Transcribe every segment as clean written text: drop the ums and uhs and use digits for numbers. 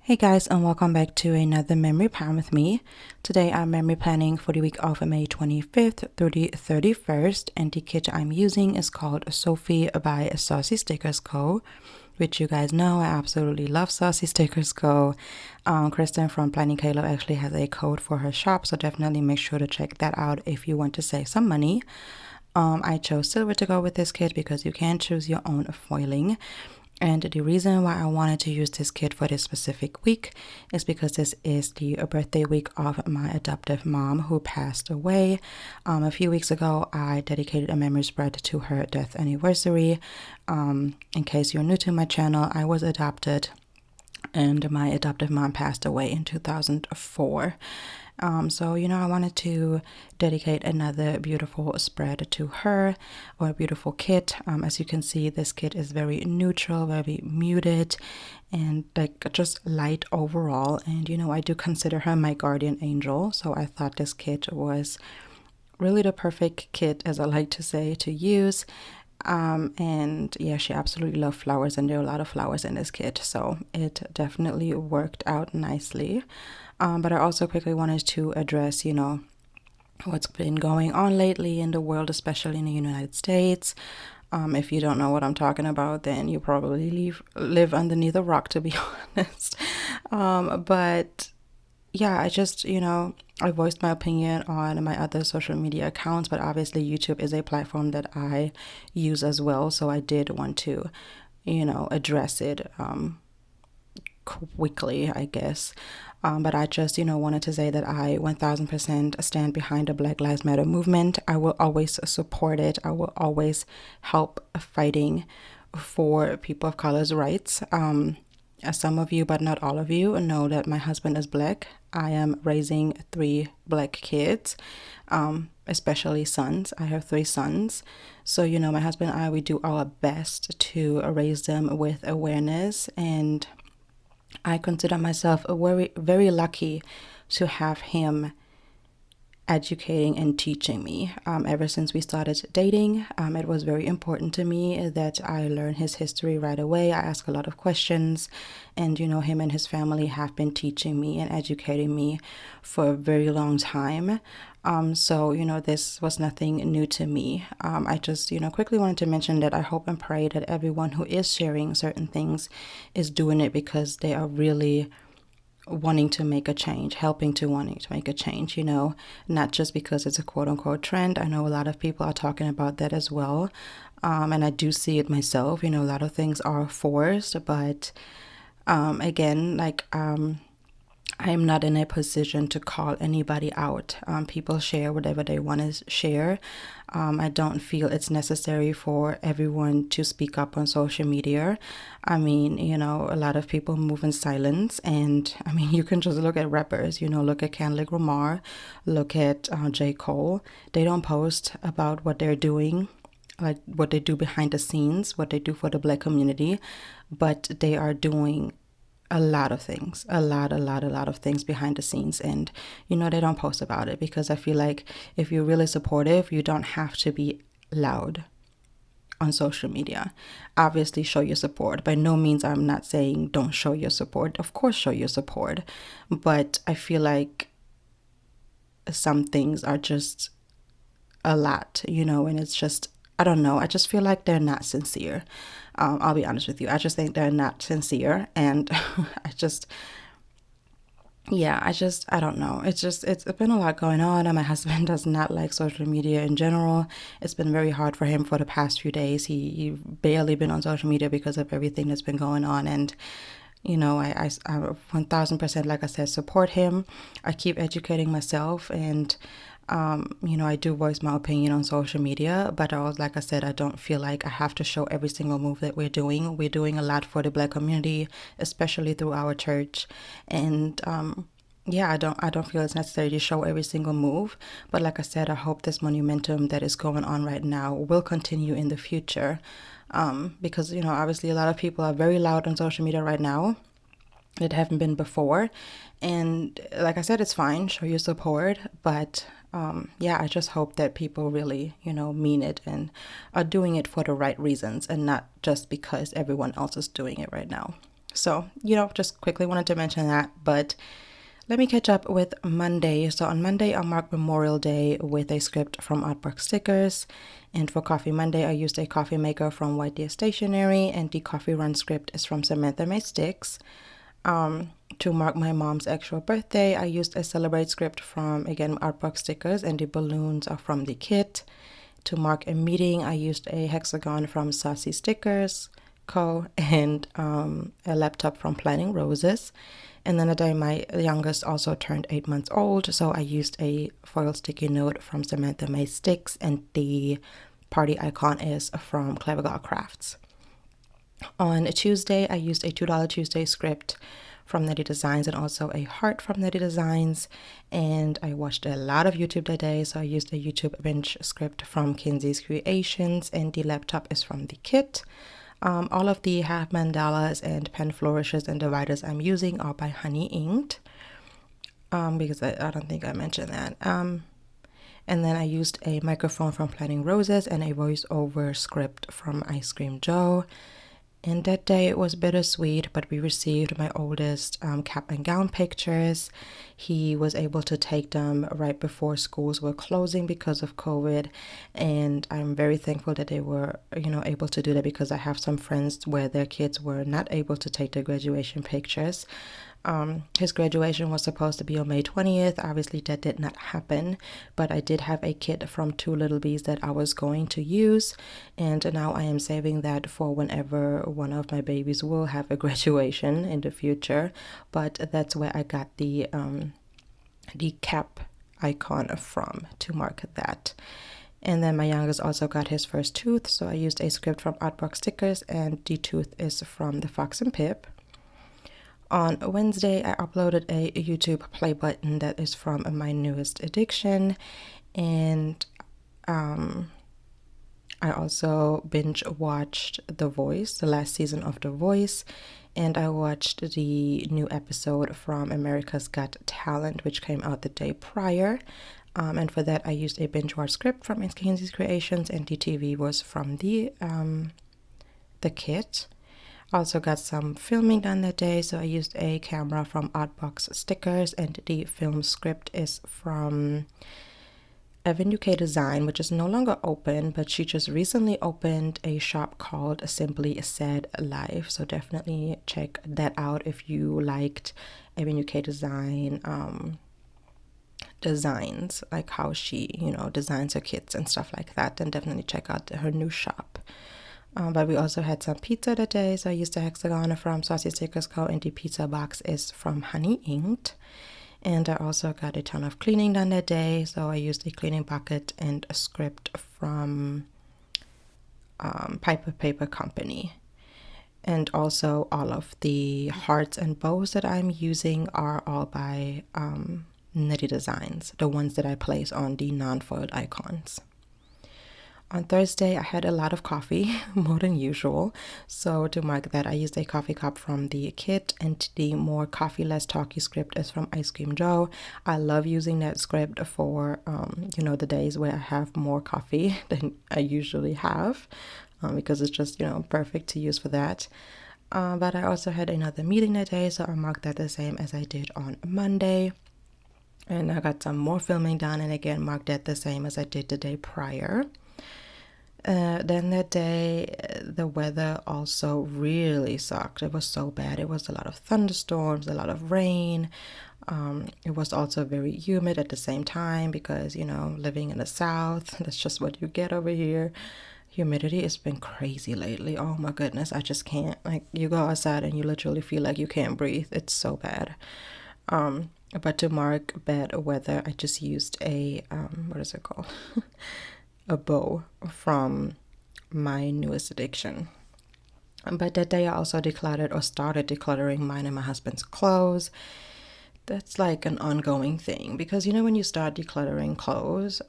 Hey guys, and welcome back to another memory plan with me. Today I'm memory planning for the week of May 25th through the 31st, and the kit I'm using is called Sophie by Saucy Stickers Co, which you guys know I absolutely love Saucy Stickers Co. Kristen from Planning Kylee actually has a code for her shop, so definitely make sure to check that out if you want to save some money. I chose silver to go with this kit because you can choose your own foiling. And the reason why I wanted to use this kit for this specific week is because this is the birthday week of my adoptive mom who passed away. A few weeks ago, I dedicated a memory spread to her death anniversary. In case you're new to my channel, I was adopted and my adoptive mom passed away in 2004. So, I wanted to dedicate another beautiful spread to her, or a beautiful kit. As you can see, this kit is very neutral, very muted, and like just light overall. And, I do consider her my guardian angel. So I thought this kit was really the perfect kit, as I like to say, to use. And yeah, she absolutely loved flowers, and there are a lot of flowers in this kit, so it definitely worked out nicely. But I also quickly wanted to address, what's been going on lately in the world, especially in the United States. If you don't know what I'm talking about, then you probably live underneath a rock, to be honest. But yeah, I just, I voiced my opinion on my other social media accounts, but obviously YouTube is a platform that I use as well. So I did want to, address it quickly, I guess. But I just, wanted to say that I 1000% stand behind the Black Lives Matter movement. I will always support it. I will always help fighting for people of color's rights. Some of you, but not all of you, know that my husband is Black. I am raising 3 Black kids, especially sons. I have 3 sons. So, my husband and I, we do our best to raise them with awareness. And I consider myself very, very lucky to have him educating and teaching me. Ever since we started dating, it was very important to me that I learn his history right away. I ask a lot of questions, and him and his family have been teaching me and educating me for a very long time. So this was nothing new to me. I just quickly wanted to mention that I hope and pray that everyone who is sharing certain things is doing it because they are really wanting to make a change, wanting to make a change, not just because it's a quote-unquote trend. I know a lot of people are talking about that as well, and I do see it myself. A lot of things are forced, but again, I am not in a position to call anybody out. People share whatever they want to share. I don't feel it's necessary for everyone to speak up on social media. I mean, a lot of people move in silence, and I mean, you can just look at rappers, look at Kendrick Lamar, look at J. Cole. They don't post about what they're doing, like what they do behind the scenes, what they do for the Black community, but they are doing a lot of things, a lot of things behind the scenes, and they don't post about it because I feel like if you're really supportive, you don't have to be loud on social media. Obviously show your support. By no means I'm not saying don't show your support. Of course show your support, but I feel like some things are just a lot, and it's just, I don't know, I just feel like they're not sincere. I'll be honest with you. I just think they're not sincere, and I don't know. It's been a lot going on, and my husband does not like social media in general. It's been very hard for him for the past few days. He barely been on social media because of everything that's been going on, and I 1000%, like I said, support him. I keep educating myself, and I do voice my opinion on social media, but like I said, I don't feel like I have to show every single move that we're doing. We're doing a lot for the Black community, especially through our church. And I don't feel it's necessary to show every single move. But like I said, I hope this momentum that is going on right now will continue in the future. Because, obviously a lot of people are very loud on social media right now that haven't been before. And like I said, it's fine, show your support, but I just hope that people really, mean it and are doing it for the right reasons and not just because everyone else is doing it right now. So, you know, just quickly wanted to mention that. But let me catch up with Monday. So on Monday, I'll mark Memorial Day with a script from Artwork Stickers. And for Coffee Monday, I used a coffee maker from White Deer Stationery, and the coffee run script is from Samantha Mae Sticks. To mark my mom's actual birthday, I used a Celebrate script from, again, Artwork Stickers, and the balloons are from the kit. To mark a meeting, I used a hexagon from Saucy Stickers Co. and a laptop from Planning Roses. And then the day my youngest also turned 8 months old, so I used a foil sticky note from Samantha Mae Sticks, and the party icon is from CleverGalCrafts. On a Tuesday, I used a $2 Tuesday script from 𝐻𝐕𝐄 and also a heart from 𝐻𝐕𝐄. And I watched a lot of YouTube that day, so I used a YouTube binge script from Kinzis Creations, and the laptop is from the kit. All of the half mandalas and pen flourishes and dividers I'm using are by Honeyinked, because I don't think I mentioned that. And then I used a microphone from Planning Roses and a voiceover script from IceCreamJo. And that day it was bittersweet, but we received my oldest cap and gown pictures. He was able to take them right before schools were closing because of COVID, and I'm very thankful that they were, you know, able to do that, because I have some friends where their kids were not able to take their graduation pictures. His graduation was supposed to be on May 20th. Obviously that did not happen, but I did have a kit from 2 Lil Bees that I was going to use, and now I am saving that for whenever one of my babies will have a graduation in the future. But that's where I got the cap icon from, to mark that. And then my youngest also got his first tooth, so I used a script from Artwork Stickers, and the tooth is from the Fox and Pip. On Wednesday, I uploaded a YouTube play button that is from MyNewestAddiciton, and I also binge watched The Voice, the last season of The Voice, and I watched the new episode from America's Got Talent, which came out the day prior. And for that, I used a binge watch script from Kinzis Creations, and the TV was from the kit. Also got some filming done that day, so I used a camera from Artbox Stickers, and the film script is from 𝐻𝐕𝐄 Design, which is no longer open, but she just recently opened a shop called Simply Sad Life, so definitely check that out if you liked 𝐻𝐕𝐄 Design designs, like how she, you know, designs her kits and stuff like that, then definitely check out her new shop. But we also had some pizza that day, so I used the hexagon from Saucy Stickers Co, and the pizza box is from Honeyinked. And I also got a ton of cleaning done that day, so I used a cleaning bucket and a script from Piper Paper Company. And also all of the hearts and bows that I'm using are all by 𝐻𝐕𝐄, the ones that I place on the non-foiled icons. On Thursday, I had a lot of coffee, more than usual. So to mark that, I used a coffee cup from the kit, and the more coffee, less talky script is from IceCreamJo. I love using that script for, you know, the days where I have more coffee than I usually have, because it's just, you know, perfect to use for that. But I also had another meeting that day, so I marked that the same as I did on Monday. And I got some more filming done, and again marked that the same as I did the day prior. Then that day, the weather also really sucked. It was so bad. It was a lot of thunderstorms, a lot of rain. It was also very humid at the same time, because, you know, living in the South, that's just what you get over here. Humidity has been crazy lately. Oh my goodness, I just can't. Like, you go outside and you literally feel like you can't breathe. It's so bad. But to mark bad weather, I just used a, what is it called? A bow from MyNewestAddiciton. But that day I also decluttered, or started decluttering, mine and my husband's clothes. That's like an ongoing thing, because, you know, when you start decluttering clothes,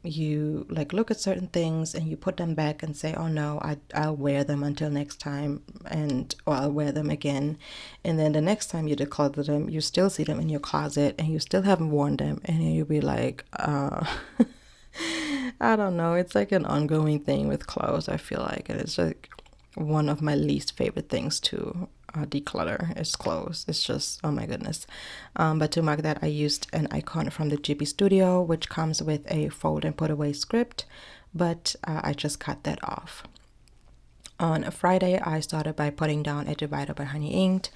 you like look at certain things and you put them back and say, oh no, I'll wear them until next time, or I'll wear them again. And then the next time you declutter them, you still see them in your closet and you still haven't worn them, and you'll be like, I don't know, it's like an ongoing thing with clothes, I feel like, and it's like one of my least favorite things to declutter its clothes. It's just, oh my goodness. But to mark that, I used an icon from the GB Studio, which comes with a fold and put away script, but I just cut that off. On a Friday, I started by putting down a divider by Honeyinked,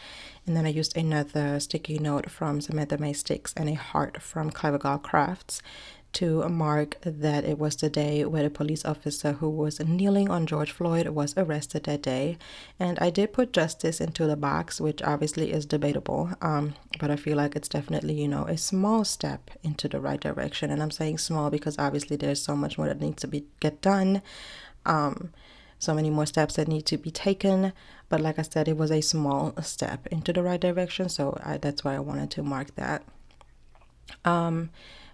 and then I used another sticky note from Samantha Mae Sticks and a heart from CleverGalCrafts to mark that it was the day where the police officer who was kneeling on George Floyd was arrested that day. And I did put justice into the box, which obviously is debatable, but I feel like it's definitely, you know, a small step into the right direction. And I'm saying small because obviously there's so much more that needs to get done, so many more steps that need to be taken, but like I said, it was a small step into the right direction, so that's why I wanted to mark that.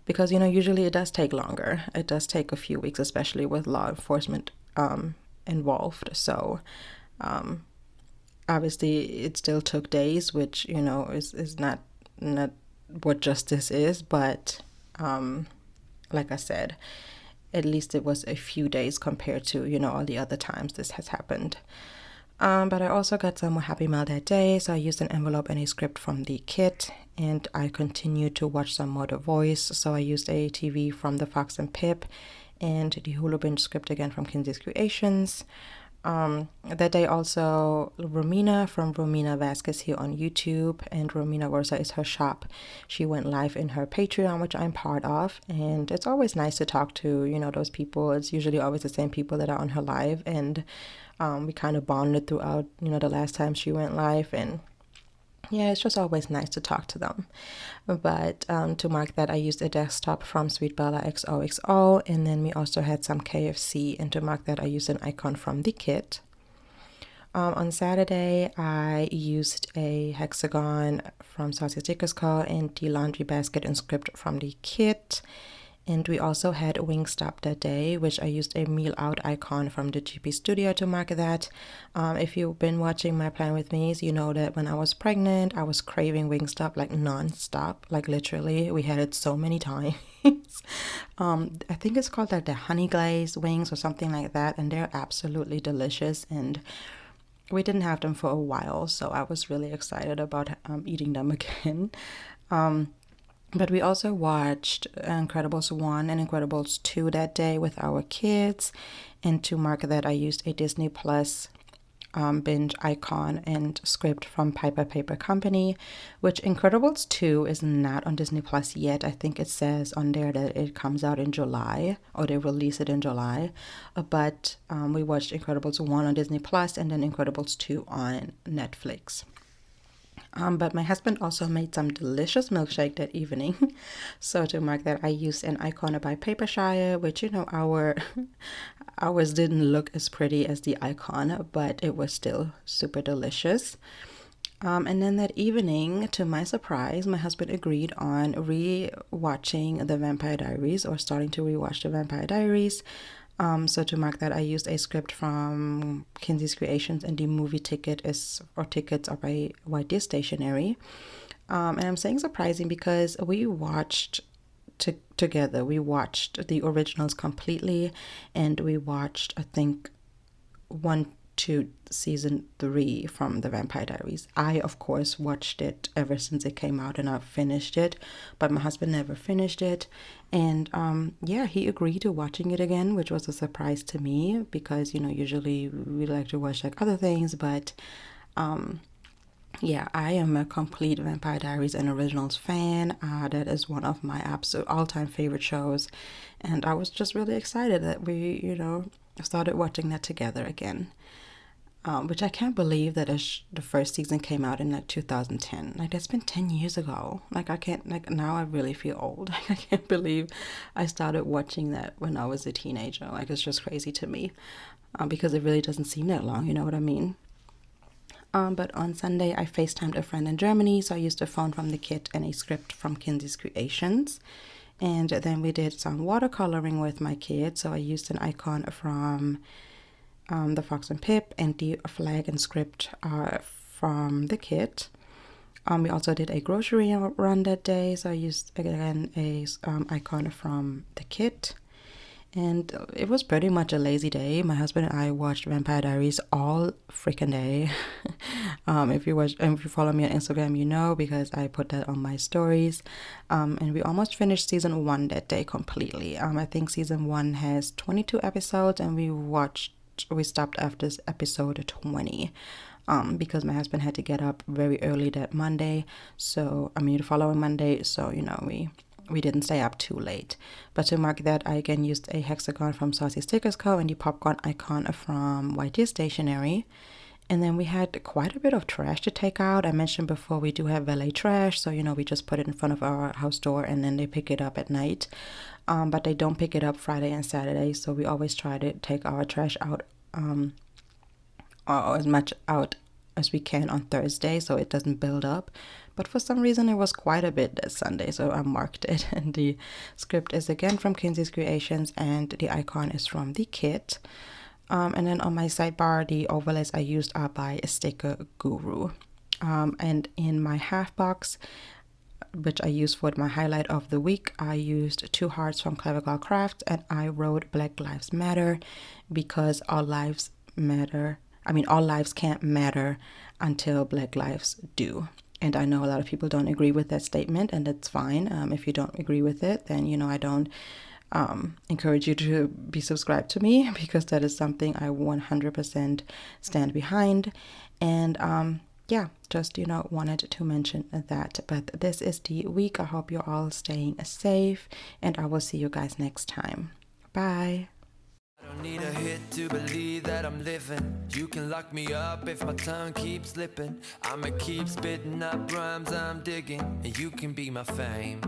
Because, you know, usually it does take longer. It does take a few weeks, especially with law enforcement involved. So obviously it still took days, which, you know, is not what justice is. But like I said, at least it was a few days compared to, you know, all the other times this has happened. But I also got some happy mail that day, so I used an envelope and a script from the kit, and I continued to watch some more The Voice, so I used a TV from the Fox and Pip and the Hulu binge script again from Kinzis Creations. That day also, Romina from Romina Vasquez here on YouTube, and Romina Versa is her shop. She went live in her Patreon, which I'm part of, and it's always nice to talk to, you know, those people. It's usually always the same people that are on her live, and we kind of bonded throughout, you know, the last time she went live, and yeah, it's just always nice to talk to them. But to mark that, I used a desktop from SweetBellaxoxo, and then we also had some KFC, and to mark that, I used an icon from the kit. On Saturday, I used a hexagon from Saucy Stickers Co and the laundry basket and script from the kit. And we also had Wingstop that day, which I used a meal out icon from the GP Studio to mark that. If you've been watching my plan with me, you know that when I was pregnant, I was craving Wingstop like non-stop, like literally. We had it so many times. I think it's called like the honey glazed wings or something like that, and they're absolutely delicious. And we didn't have them for a while, so I was really excited about eating them again. But we also watched Incredibles 1 and Incredibles 2 that day with our kids. And to mark that, I used a Disney Plus binge icon and script from Piper Paper Company, which Incredibles 2 is not on Disney Plus yet. I think it says on there that it comes out in July, or they release it in July. But we watched Incredibles 1 on Disney Plus and then Incredibles 2 on Netflix. But my husband also made some delicious milkshake that evening. So to mark that, I used an icon by Papershire, which, you know, ours didn't look as pretty as the icon, but it was still super delicious. And then that evening, to my surprise, my husband agreed on re-watching The Vampire Diaries, or starting to re-watch The Vampire Diaries. So to mark that, I used a script from Kinzis Creations, and the movie tickets are by 𝐌𝐻𝐍𝐿 Stationery. And I'm saying surprising because we watched together. We watched the originals completely, and we watched, I think, 1 to season 3 from The Vampire Diaries. I, of course, watched it ever since it came out, and I finished it, but my husband never finished it. And yeah, he agreed to watching it again, which was a surprise to me because, you know, usually we like to watch like other things, but yeah, I am a complete Vampire Diaries and Originals fan. That is one of my absolute all-time favorite shows, and I was just really excited that we, you know, started watching that together again. Which I can't believe that the first season came out in like 2010. Like, that's been 10 years ago. Like, I can't, like, now I really feel old. I can't believe I started watching that when I was a teenager. Like, it's just crazy to me because it really doesn't seem that long, you know what I mean? But on Sunday, I FaceTimed a friend in Germany, so I used a phone from the kit and a script from Kinzis Creations. And then we did some watercoloring with my kids, so I used an icon from the Fox and Pip and the flag and script from the kit. We also did a grocery run that day, so I used again a icon from the kit. And it was pretty much a lazy day. My husband and I watched Vampire Diaries all freaking day. If you follow me on Instagram, you know, because I put that on my stories. And we almost finished season 1 that day completely. I think season 1 has 22 episodes, and we stopped after episode 20. Because my husband had to get up very early that Monday, so the following Monday, so we didn't stay up too late. But to mark that, I again used a hexagon from Saucy Stickers Co and the popcorn icon from 𝐻𝐻𝐻𝐿 Stationery. And then we had quite a bit of trash to take out. I mentioned before we do have valet trash, so we just put it in front of our house door and then they pick it up at night. But they don't pick it up Friday and Saturday, so we always try to take our trash out or as much out as we can on Thursday so it doesn't build up. But for some reason it was quite a bit this Sunday, so I marked it. And the script is again from Kinzis Creations and the icon is from the kit. And then on my sidebar, the overlays I used are by Sticker Guru. And in my half box, which I used for my highlight of the week, I used 2 hearts from CleverGalCrafts and I wrote Black Lives Matter because all lives matter. All lives can't matter until Black lives do. And I know a lot of people don't agree with that statement, and that's fine. If you don't agree with it, then I don't encourage you to be subscribed to me, because that is something I 100% stand behind. And yeah, just wanted to mention that. But this is the week. I hope you're all staying safe, and I will see you guys next time. Bye. I don't need a hit to believe that I'm living. You can lock me up if my tongue keeps slipping. I'ma keep spitting up rhymes I'm digging, and you can be my fame.